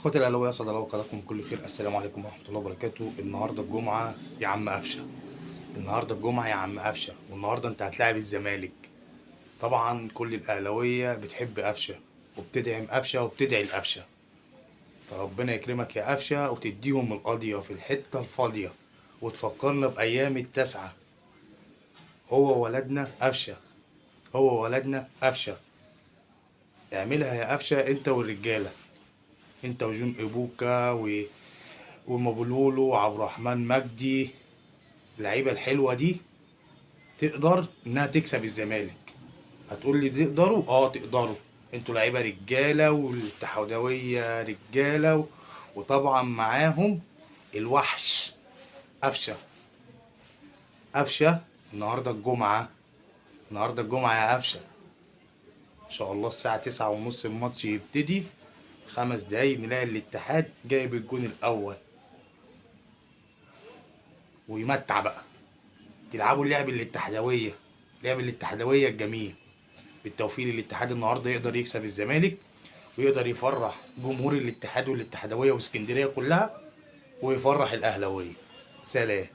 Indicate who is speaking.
Speaker 1: اخواتي الاهلاويه، اسعد الله اوقاتكم بكل خير. السلام عليكم ورحمه الله وبركاته. النهارده الجمعه يا عم قفشه. النهارده الجمعه يا عم قفشه، والنهارده انت هتلاعب الزمالك. طبعا كل الاهلاويه بتحب قفشه وبتدعم قفشه وبتدعي لقفشه. فربنا يكرمك يا قفشه وتديهم القضيه في الحته الفاضيه وتفكرنا بايام التسعه. هو ولدنا قفشه، هو ولدنا قفشه. اعملها يا قفشه انت والرجاله، انت وجون ابوكا ومبولولو وعبد الرحمن مجدي. اللعيبه الحلوه دي تقدر انها تكسب الزمالك. هتقول لي تقدروا؟ اه تقدروا. انتوا لعيبه رجاله والاتحادويه رجاله وطبعا معاهم الوحش قفشه. قفشه النهارده الجمعه، النهارده الجمعه يا قفشه. ان شاء الله الساعه 9:30 الماتش يبتدي. 5 دقايق نلاقي الاتحاد جايب الجون الاول ويمتع بقى. تلعبوا اللعب الاتحادويه، لعب الاتحادويه الجميل. بالتوفيق للاتحاد النهارده يقدر يكسب الزمالك ويقدر يفرح جمهور الاتحاد والاتحادويه واسكندريه كلها ويفرح الاهلاويه. سلام.